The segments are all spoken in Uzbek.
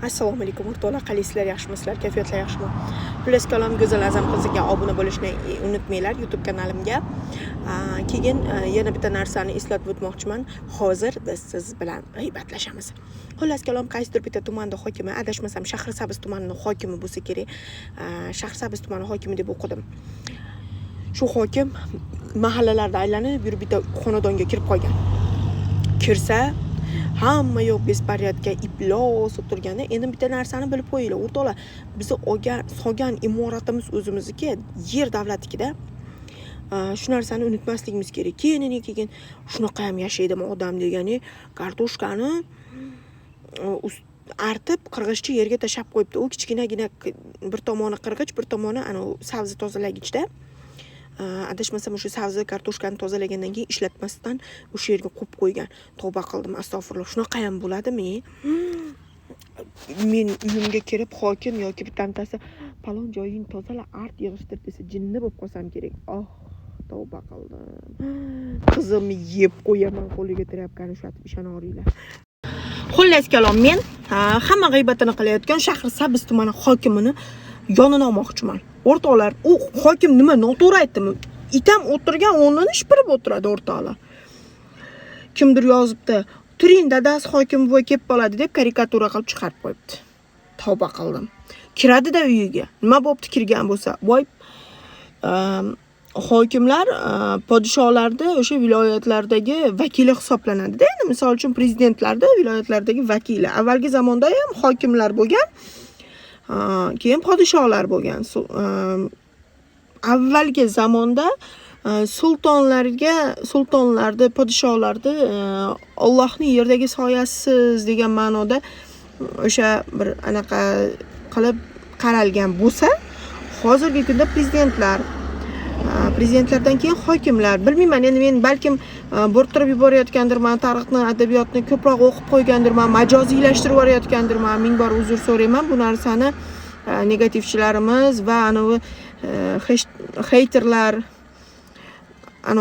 Assalomu alaykum o'rtoqlar, qalaysizlar, yaxshimisizlar, kayfiyatlar yaxshimi? Xullas kalom, Go'zal Azam qiziga obuna bo'lishni unutmanglar YouTube kanalimga. Keyin yana bitta narsani eslatib o'tmoqchiman. Hozir biz siz bilan g'iybatlashamiz. Xullas kalom, qaysidir bitta tumanda hokimi, adashmasam Shahrisabz tumanining hokimi bo'lsa kerak. Shahrisabz tumani hokimi deb o'qidim. Shu hokim mahallalarda aylanib yurib bitta xonadonga kirib qolgan. Kirsa hamma yo'q bespariyatga iflos o'tirganda, endi bitta narsani bilib qo'yinglar o'rtoqlar. Bizni solgan imoratimiz o'zimizniki, yer davlatnikida. Shu narsani unutmasligimiz kerak. Keyin shunaqa ham yashaydimi odam degani, kartoshkani artib qirg'ichcha yerga tashab qo'yibdi. U kichkinagina bir tomoni qirg'ich, bir tomoni ana sabzi tozalagichda. Adashmasam o'sha sabzi kartoshkani tozalagandan keyin ishlatmasdan o'sha yerga qo'yib qo'ygan. Tavba qildim, astag'firullah. Shunaqa ham bo'ladimi? Men uyimga kirib hokim yoki bittantasi palon joying tozala, art yig'ishtir desa, jinni bo'lib qolsam kerak. Tavba qildim. Qizimni yeb qo'yaman, qo'liga tirayotgan ushlatib ishonaveringlar. Xullas kalom, men hamma g'iybatini qilayotgan Shahrisabz tumani hokimini yonini olmoqchiman. O'rtoqlar, u hokim nima noto'g'ri aytdimi? Itam o'tirgan o'rnini shipirib o'tiradi o'rtoqlar. Kimdir yozibdi, "Turing, dadasi hokim buva kelib qoladi" deb karikatura qilib chiqarib qo'yibdi. Tavba qildim. Kiradi-da uyiga. Nima bo'pti kirgan bo'lsa? Voy, hokimlar podshohlarda o'sha viloyatlardagi vakili hisoblanadi-da. Endi misol uchun prezidentlarda viloyatlardagi vakili. Avvalgi zamonda ham hokimlar bo'lgan. Keyin podshohlar bo'lgan. Avvalgi zamonda sultonlarda, podshohlarda Allohning yerdagi soyasiz degan ma'noda o'sha bir anaqa qilib qaralgan bo'lsa, hozirgi kunda prezidentlardan keyin hokimlar, bilmayman, endi men balkim bo'rttirib yuborayotgandirman, tarixni, adabiyotni ko'proq o'qib qo'ygandirman, majoziylashtirib yuborayotgandirman. Ming bor uzr so'rayman. Bu narsani negativchilarimiz va anavi heyterlar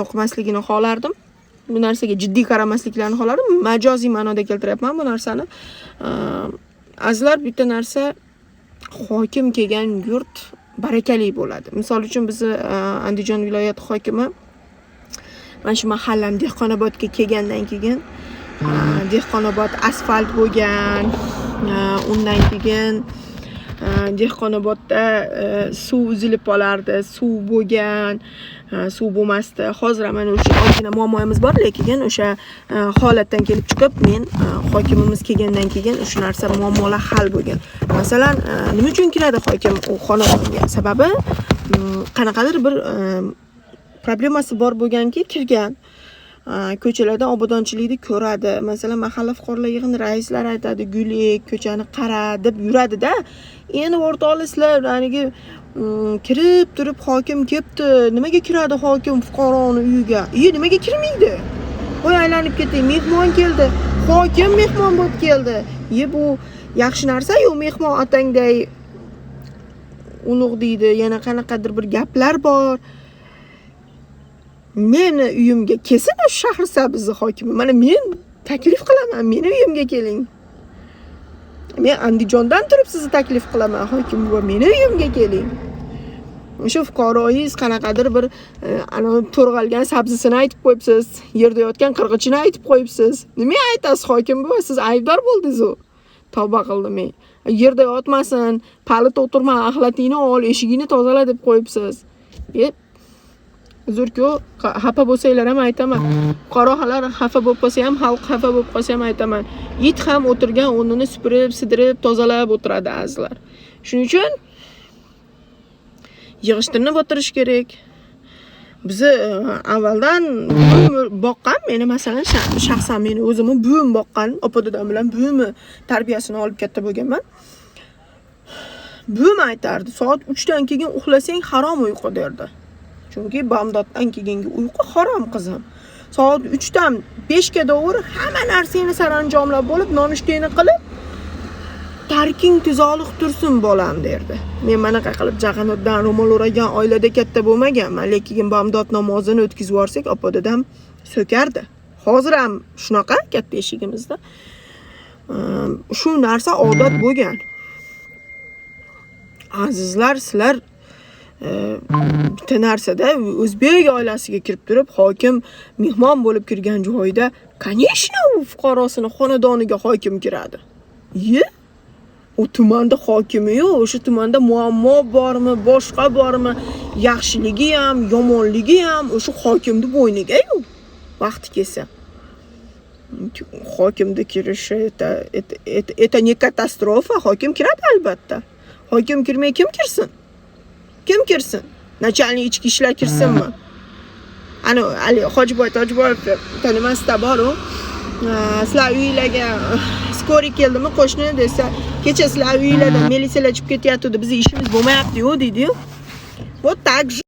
o'qimasligini xohlardim. Bu narsaga jiddiy qaramasliklarini xohlardim. Majoziy ma'noda keltiryapman bu narsani. Azizlar, bitta narsa, hokim kelgan yurt barakali bo'ladi. Misol uchun bizni Andijon viloyati hokimi mana shu mahallam Dehqonobodga kelgandan keyin Dehqonobod asfalt bo'lgan, undan keyin Dehqonobodda suv uzilib qolardi, suv bo'lgan, suv bo'lmasdi. Hozir mana o'sha ozgina muammoyimiz bor, lekin o'sha holatdan kelib chiqib, men hokimimiz kelgandan keyin o'sha narsa muammolar hal bo'lgan. Masalan, nima uchun kiradi hokim u xonadonga? Sababi qanaqadir bir problemasi bor bo'lganki kirgan. Ko'chalarda obodonchilikni ko'radi. Masalan, mahalla fuqarolar yig'ini raislari aytadi, "Gulik, ko'chani qara" deb yuradi-da. Endi o'rtoqlar, sizlar aniga kirib turib hokim kelibdi. Nimaga kiradi hokim fuqaroning uyiga? Nimaga kirmaydi? Qo'y aylanib ketay, mehmon keldi. Hokim mehmon bo'lib keldi. Bu yaxshi narsa-yu, mehmon atangday ulug' deydi. Yana qanaqadir bir gaplar bor. Meni uyimga kelsin Shahrisabz hokimi. Mana men taklif qilaman, meni uyimga keling. Men Andijondan turib sizni taklif qilaman, hokim buva, meni uyimga keling. O'sha fuqaroyingiz qanaqadir bir to'rg'algan sabzisini aytib qo'yibsiz, yerda yotgan qirg'ichini aytib qo'yibsiz. Nima aytasiz hokim buva? Siz aybdor bo'ldingiz-ku. Tavba qildim men. Yerda yotmasin, palita o'tirma, axlatingni ol, eshigingni tozala deb qo'yibsiz. Uzr-ku, xafa bo'lsanglar ham aytaman. Qorohalar xafa bo'lib qolsa ham, xalq xafa bo'lib qolsa ham aytaman. It ham o'tirgan o'rnini supurib, sidirib, tozalab o'tiradi azizlar. Shuning uchun yig'ishtirib o'tirish kerak. Bizi avvaldan boqqan, meni masalan shaxsan meni o'zimni buvim boqqan, opa-dadam bilan buvimni tarbiyasini olib katta bo'lganman. Buvim aytardi, soat 3 dan keyin uxlasang harom uyqu derdi. Chunki bomdoddan keyingi uyqu harom qizim. Soat 3 dan 5 ga doğru hamma narsani saranjomlab bo'lib, nonushtaingni qilib, tarking tuzoliq tursin bolam derdi. Men mana qilib jag'anotdan ro'mol o'ragan oilada katta bo'lmaganman, lekin bomdod namozini o'tkazib yorsak, opa dadam so'kardi. Hozir ham shunaqa katta eshigimizda. Shu narsa odat bo'lgan. Azizlar, sizlar bitta narsada o'zbek oilasiga kirib turib, hokim mehmon bo'lib kirgan joyda, конечно, u fuqarosini xonadoniga hokim kiradi. U tumanda hokimi-yu, o'sha tumanda muammo bormi, boshqa bormi, yaxshiligi ham, yomonligi ham o'sha hokimni bo'yniga-yu. Vaqti kelsa. Hokimni kirishi это не katastrofa, hokim kiradi albatta. Hokim kirmay kim kirsin? Kim kirsin? Начальник ichki ishlar kirsinmi? Ana Ali Hojiboy Tojiboyev tanimasda bor-u. Sizlar uylarga skori keldimi qo'shni desa, kecha sizlar uylarda militsiyalar chiqib ketyapti, bizning ishimiz bo'lmayapti-yu deydi-yu. Вот так же.